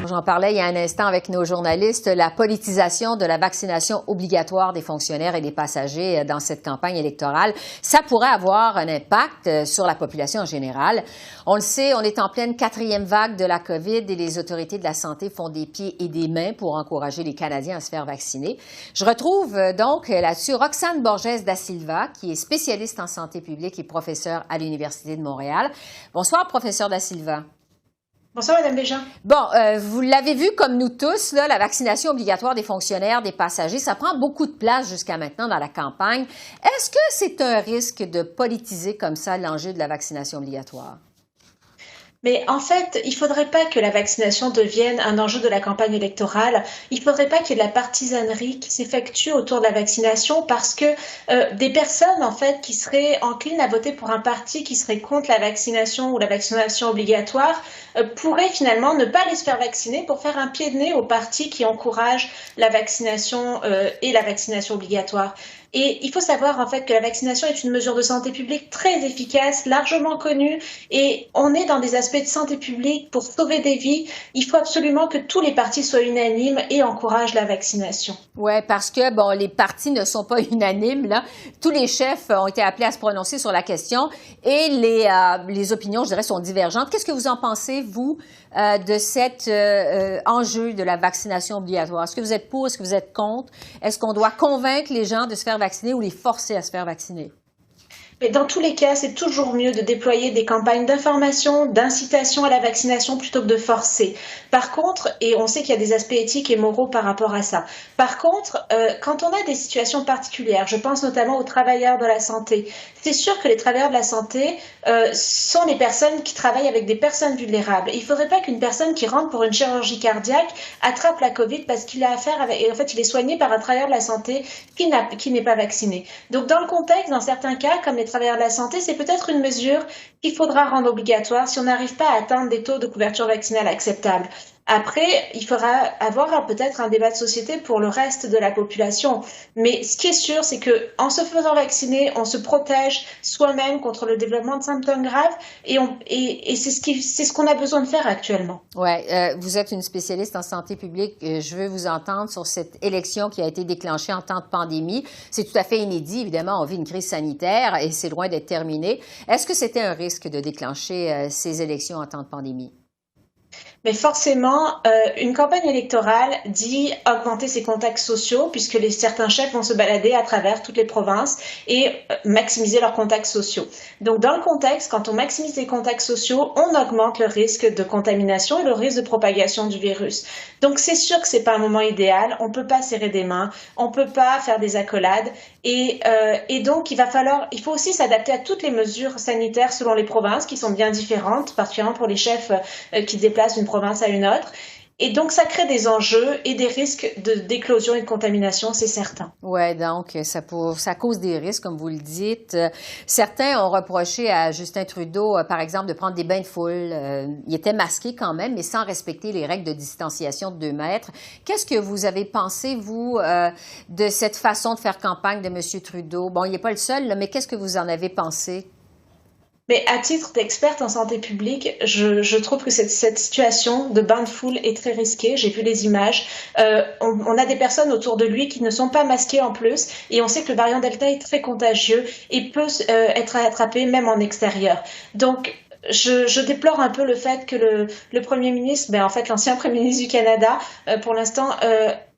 J'en parlais il y a un instant avec nos journalistes, la politisation de la vaccination obligatoire des fonctionnaires et des passagers dans cette campagne électorale, ça pourrait avoir un impact sur la population en général. On le sait, on est en pleine 4e vague de la COVID et les autorités de la santé font des pieds et des mains pour encourager les Canadiens à se faire vacciner. Je retrouve donc là-dessus Roxane Borges da Silva, qui est spécialiste en santé publique et professeure à l'Université de Montréal. Bonsoir, professeur da Silva. Bonsoir, Mme Bégin. Bon, vous l'avez vu comme nous tous, là, la vaccination obligatoire des fonctionnaires, des passagers, ça prend beaucoup de place jusqu'à maintenant dans la campagne. Est-ce que c'est un risque de politiser comme ça l'enjeu de la vaccination obligatoire? Mais en fait, il ne faudrait pas que la vaccination devienne un enjeu de la campagne électorale. Il ne faudrait pas qu'il y ait de la partisanerie qui s'effectue autour de la vaccination parce que des personnes, en fait, qui seraient enclines à voter pour un parti qui serait contre la vaccination ou la vaccination obligatoire pourraient finalement ne pas aller se faire vacciner pour faire un pied de nez au parti qui encourage la vaccination et la vaccination obligatoire. Et il faut savoir en fait que la vaccination est une mesure de santé publique très efficace, largement connue, et on est dans des aspects de santé publique pour sauver des vies. Il faut absolument que tous les partis soient unanimes et encouragent la vaccination. Oui, parce que bon, les partis ne sont pas unanimes, là. Tous les chefs ont été appelés à se prononcer sur la question et les opinions, je dirais, sont divergentes. Qu'est-ce que vous en pensez, vous, de cet enjeu de la vaccination obligatoire? Est-ce que vous êtes pour? Est-ce que vous êtes contre? Est-ce qu'on doit convaincre les gens de se faire vacciner ou les forcer à se faire vacciner? Mais dans tous les cas, c'est toujours mieux de déployer des campagnes d'information, d'incitation à la vaccination plutôt que de forcer. Par contre, et on sait qu'il y a des aspects éthiques et moraux par rapport à ça. Par contre, quand on a des situations particulières, je pense notamment aux travailleurs de la santé, c'est sûr que les travailleurs de la santé sont les personnes qui travaillent avec des personnes vulnérables. Il ne faudrait pas qu'une personne qui rentre pour une chirurgie cardiaque attrape la COVID parce qu'il a affaire avec, et en fait, il est soigné par un travailleur de la santé qui n'est pas vacciné. Donc, dans le contexte, dans certains cas, comme les travailleurs de la santé, c'est peut-être une mesure qu'il faudra rendre obligatoire si on n'arrive pas à atteindre des taux de couverture vaccinale acceptables. Après, il faudra avoir peut-être un débat de société pour le reste de la population. Mais ce qui est sûr, c'est que en se faisant vacciner, on se protège soi-même contre le développement de symptômes graves et c'est ce qu'on a besoin de faire actuellement. Oui, vous êtes une spécialiste en santé publique. Je veux vous entendre sur cette élection qui a été déclenchée en temps de pandémie. C'est tout à fait inédit. Évidemment, on vit une crise sanitaire et c'est loin d'être terminé. Est-ce que c'était un risque de déclencher ces élections en temps de pandémie? Mais forcément, une campagne électorale dit augmenter ses contacts sociaux puisque certains chefs vont se balader à travers toutes les provinces et maximiser leurs contacts sociaux. Donc dans le contexte, quand on maximise les contacts sociaux, on augmente le risque de contamination et le risque de propagation du virus. Donc c'est sûr que c'est pas un moment idéal, on peut pas serrer des mains, on peut pas faire des accolades et donc il faut aussi s'adapter à toutes les mesures sanitaires selon les provinces qui sont bien différentes, particulièrement pour les chefs qui déplacent d'une province à une autre. Et donc, ça crée des enjeux et des risques d'éclosion et de contamination, c'est certain. Oui, donc ça cause des risques, comme vous le dites. Certains ont reproché à Justin Trudeau, par exemple, de prendre des bains de foule. Il était masqué quand même, mais sans respecter les règles de distanciation de 2 mètres. Qu'est-ce que vous avez pensé, vous, de cette façon de faire campagne de M. Trudeau? Bon, il n'est pas le seul, là, mais qu'est-ce que vous en avez pensé? Mais à titre d'experte en santé publique, je trouve que cette situation de bain de foule est très risquée. J'ai vu les images. On a des personnes autour de lui qui ne sont pas masquées en plus. Et on sait que le variant Delta est très contagieux et peut être attrapé même en extérieur. Donc, je déplore un peu le fait que le Premier ministre, en fait l'ancien Premier ministre du Canada, pour l'instant,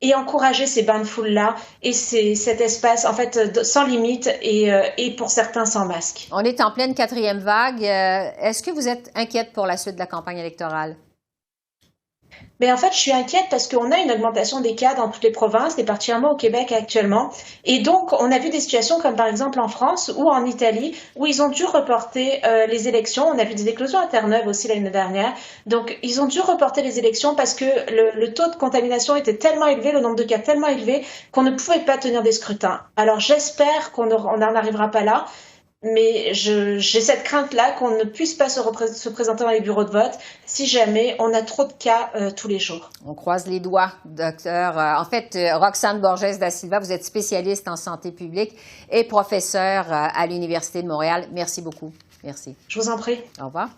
ait encouragé ces bains de foule-là et cet espace en fait sans limite et pour certains sans masque. On est en pleine 4e vague. Est-ce que vous êtes inquiète pour la suite de la campagne électorale? Mais en fait, je suis inquiète parce qu'on a une augmentation des cas dans toutes les provinces, et particulièrement au Québec actuellement. Et donc, on a vu des situations comme par exemple en France ou en Italie où ils ont dû reporter les élections. On a vu des éclosions à Terre-Neuve aussi l'année dernière. Donc, ils ont dû reporter les élections parce que le taux de contamination était tellement élevé, le nombre de cas tellement élevé qu'on ne pouvait pas tenir des scrutins. Alors, j'espère qu'on n'en arrivera pas là. Mais j'ai cette crainte-là qu'on ne puisse pas se présenter dans les bureaux de vote si jamais on a trop de cas tous les jours. On croise les doigts, docteur. Roxane Borges da Silva, vous êtes spécialiste en santé publique et professeure à l'Université de Montréal. Merci beaucoup. Merci. Je vous en prie. Au revoir.